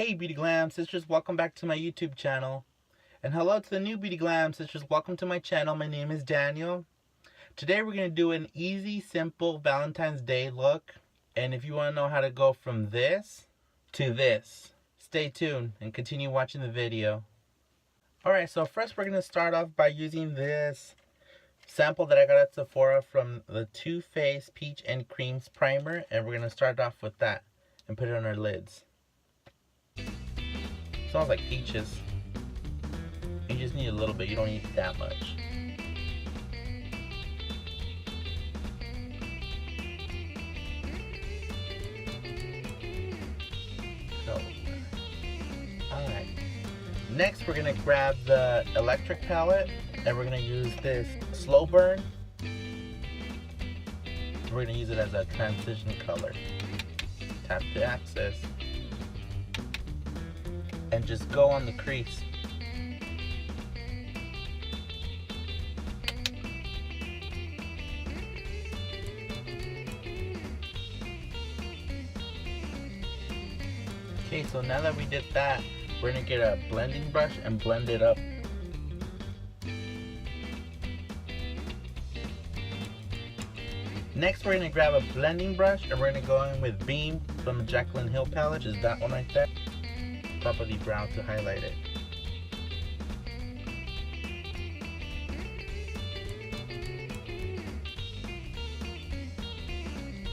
Hey Beauty Glam sisters, welcome back to my YouTube channel. And hello to the new Beauty Glam sisters, welcome to my channel. My name is Daniel. Today we're going to do an easy, simple Valentine's Day look. And if you want to know how to go from this to this, stay tuned and continue watching the video. Alright, so first we're going to start off by using this sample that I got at Sephora from the Too Faced Peach and Creams Primer. And we're going to start off with that and put it on our lids. Smells like peaches. You just need a little bit, you don't need that much. So, alright. Next we're going to grab the electric palette and we're going to use this slow burn. We're going to use it as a transition color. Tap the axis and just go on the crease. Okay, so now that we did that, we're gonna get a blending brush and blend it up. Next, we're gonna grab a blending brush and we're gonna go in with Beam from the Jaclyn Hill palette, which is that one right there. Top of the brown to highlight it.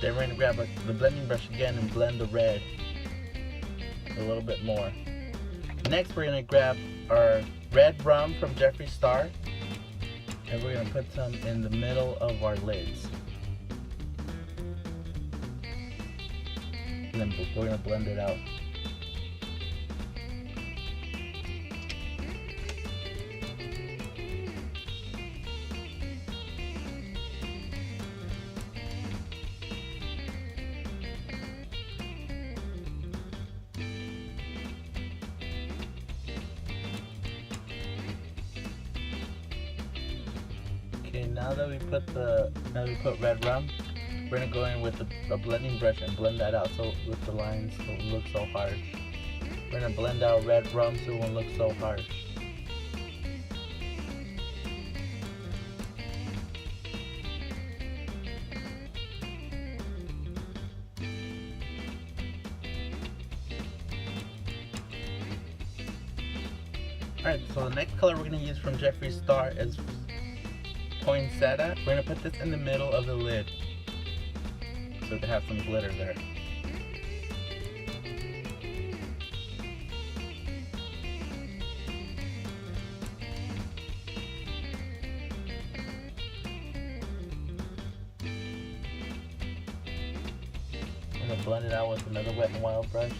Then we're going to grab the blending brush again and blend the red a little bit more. Next we're going to grab our red rum from Jeffree Star and we're going to put some in the middle of our lids. And then we're going to blend it out. Okay, now that we put red rum, we're gonna go in with a blending brush and blend that out so with the lines so it looks so harsh. We're gonna blend out red rum so it won't look so harsh. Alright, so the next color we're gonna use from Jeffree Star is Poinsettia. We're going to put this in the middle of the lid so to have some glitter there. I'm going to blend it out with another Wet n Wild brush.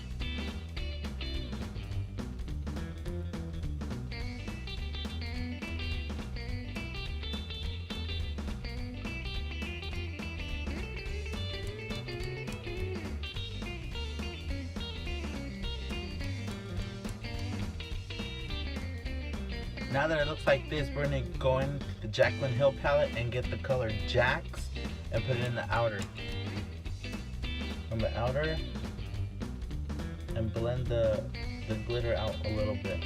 Now that it looks like this, we're going to go in the Jaclyn Hill palette and get the color Jax and put it in the outer. On the outer, and blend the glitter out a little bit.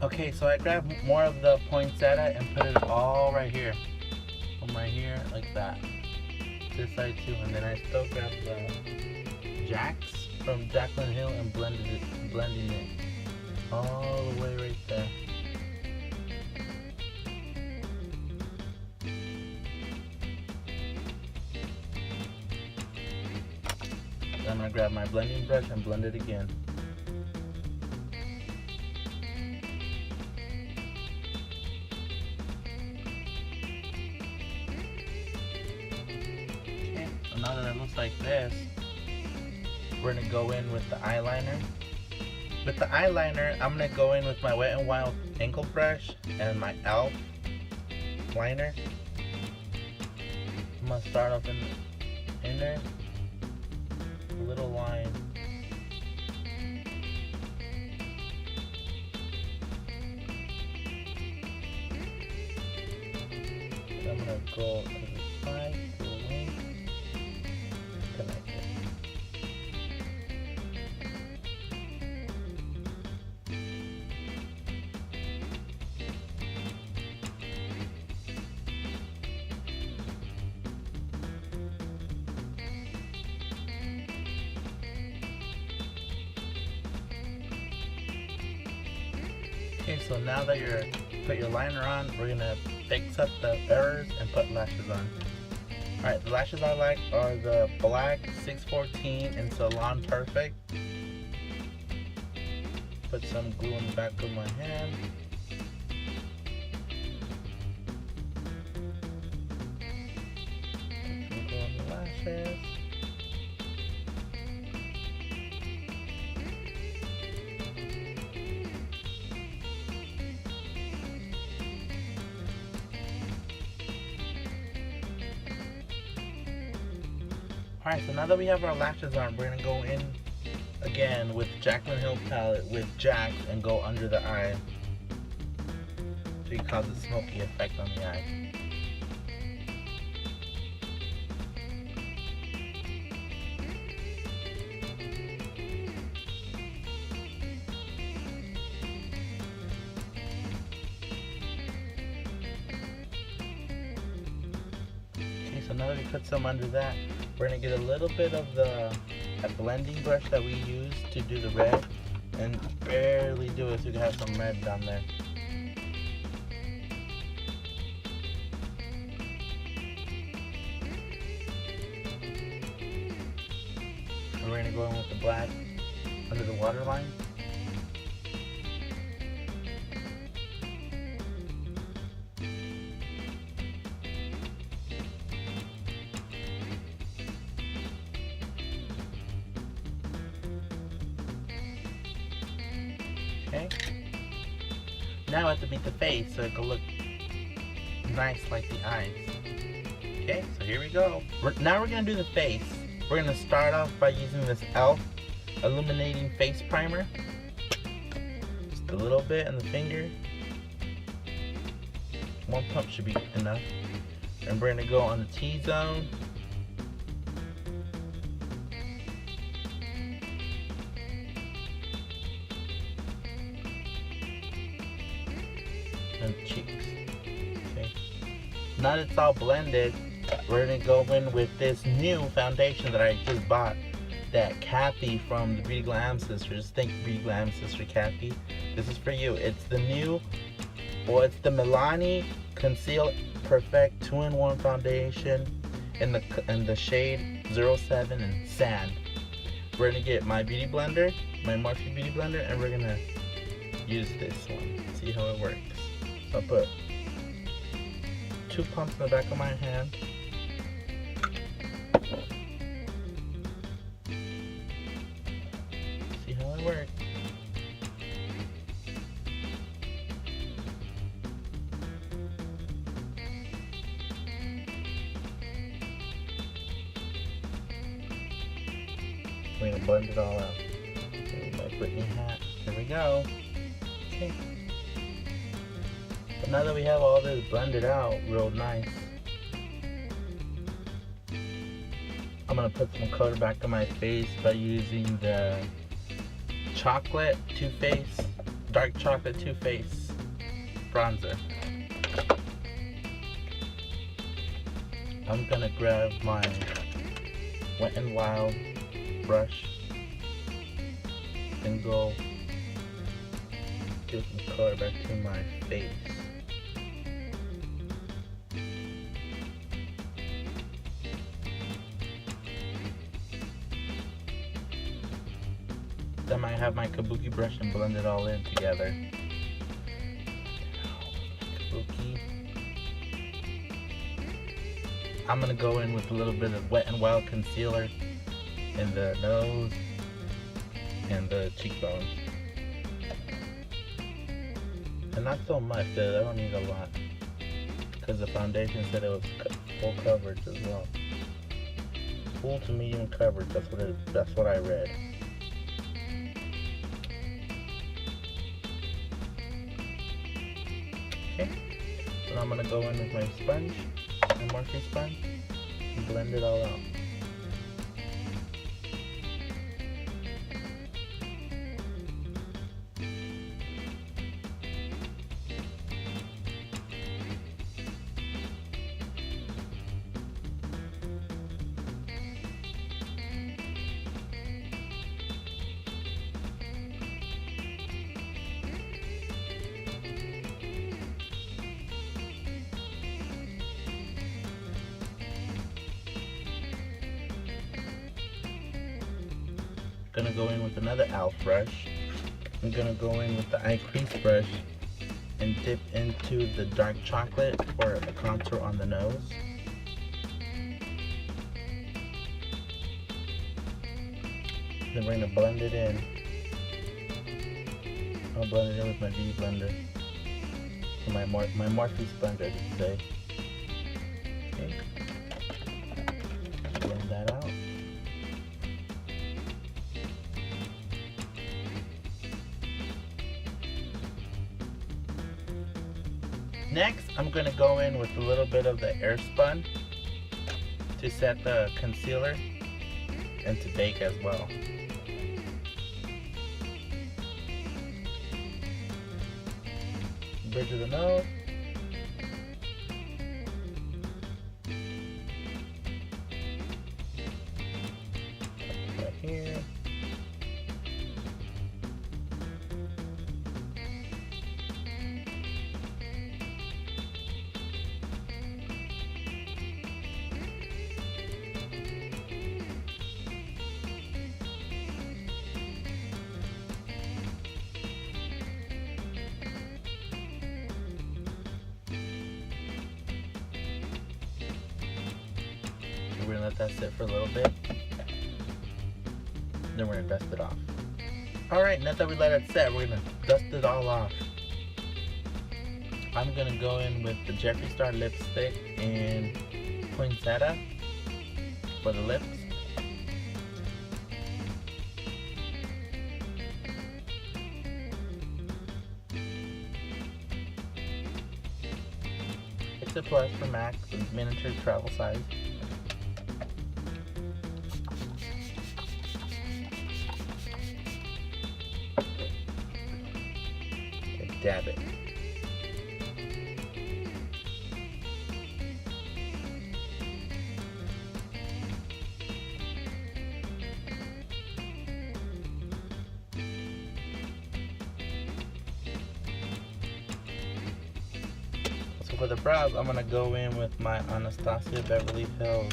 Okay, so I grabbed more of the poinsettia and put it all right here. From right here, like that. This side too, and then I still grabbed the Jax from Jaclyn Hill and blending it all the way right there. Then I'm gonna grab my blending brush and blend it again. Now that it looks like this, we're gonna go in with the eyeliner. With the eyeliner, I'm gonna go in with my Wet n Wild ankle brush and my e.l.f. liner. I'm gonna start off in there, a little line. I'm gonna go to the side, to the wing, connect it. Okay, so now that you're put your liner on, we're gonna fix up the errors and put lashes on. Alright, the lashes I like are the black 614 and Salon Perfect. Put some glue in the back of my hand. Put some glue on the lashes. Alright, so now that we have our lashes on, we're going to go in again with Jaclyn Hill palette with Jack and go under the eye to cause a smoky effect on the eye. Okay, so now that we put some under that, we're going to get a little bit of that blending brush that we use to do the red and barely do it so we can have some red down there. And we're going to go in with the black under the waterline. Okay. Now I have to beat the face so it can look nice like the eyes. Okay, so here we go. Now we're going to do the face. We're going to start off by using this e.l.f. Illuminating Face Primer. Just a little bit on the finger. One pump should be enough. And we're going to go on the T-zone. And the cheeks. Okay. Now that it's all blended, we're gonna go in with this new foundation that I just bought. That Kathy from the Beauty Glam Sisters. Thank you, Beauty Glam Sister Kathy. This is for you. It's the new, well, it's the Milani Conceal Perfect 2-in-1 foundation in the shade 07 and Sand. We're gonna get my beauty blender, my Morphe beauty blender, and we're gonna use this one. See how it works. So I'll put 2 pumps in the back of my hand. See how it works. We're gonna blend it all out. With my Britney hat. Here we go. Okay. So now that we have all this blended out real nice, I'm gonna put some color back on my face by using the chocolate Too Faced, dark chocolate Too Faced bronzer. I'm gonna grab my Wet n Wild brush and go give some color back to my face. Then I might have my kabuki brush and blend it all in together. Kabuki. I'm gonna go in with a little bit of Wet n Wild concealer in the nose and the cheekbones. And not so much, I don't need a lot. because the foundation said it was full coverage as well. Full to medium coverage. That's what I read. Okay. So now I'm gonna go in with my sponge, my Morphe sponge, and blend it all out. Gonna go in with another e.l.f. brush. I'm gonna go in with the eye crease brush and dip into the dark chocolate for a contour on the nose. Then we're gonna blend it in. I'll blend it in with my beauty blender. Or my Morphe sponge, I should say. Okay. Blend that out. Next, I'm going to go in with a little bit of the Airspun to set the concealer and to bake as well. Bridge of the nose. Right here. We're gonna let that sit for a little bit. Then we're gonna dust it off. Alright, now that we let it set, we're gonna dust it all off. I'm gonna go in with the Jeffree Star lipstick in Poinsettia for the lips. It's a plus for Max, a miniature travel size. Dab it. So for the brows, I'm gonna go in with my Anastasia Beverly Hills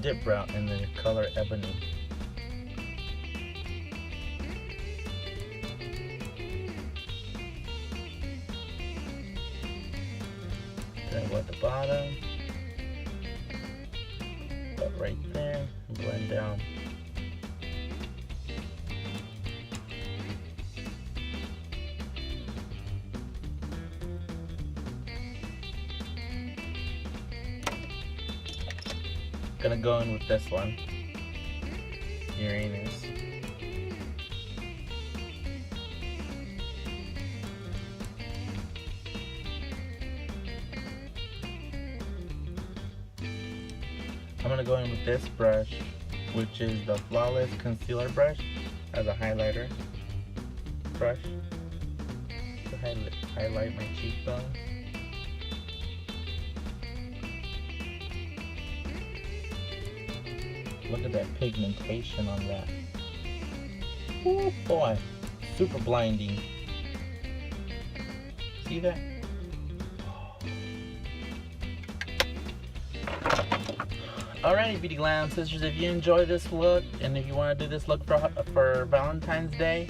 dip brow in the color Ebony. Then go at the bottom, but right there, blend down. Gonna go in with this one, Uranus. I'm gonna go in with this brush, which is the Flawless Concealer brush as a highlighter brush to highlight my cheekbones. Look at that pigmentation on that. Oh boy, super blinding. See that? Alrighty, Beauty Glam sisters, if you enjoy this look and if you want to do this look for Valentine's Day,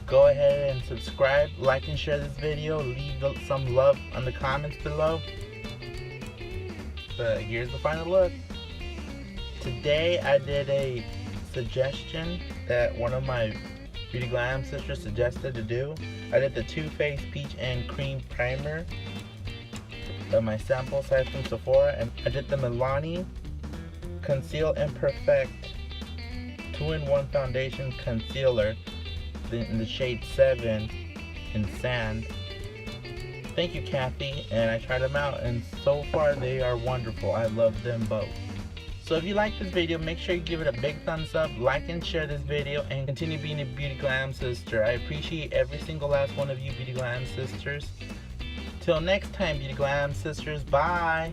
go ahead and subscribe, like and share this video, leave some love on the comments below. But here's the final look. Today I did a suggestion that one of my Beauty Glam sisters suggested to do. I did the Too Faced Peach and Cream Primer of my sample size from Sephora, and I did the Milani Conceal and Perfect 2-in-1 Foundation Concealer in the shade 7 in Sand. Thank you, Kathy, and I tried them out, and so far they are wonderful. I love them both. So if you like this video, make sure you give it a big thumbs up, like and share this video, and continue being a Beauty Glam sister. I appreciate every single last one of you Beauty Glam sisters. Till next time, Beauty Glam sisters, bye!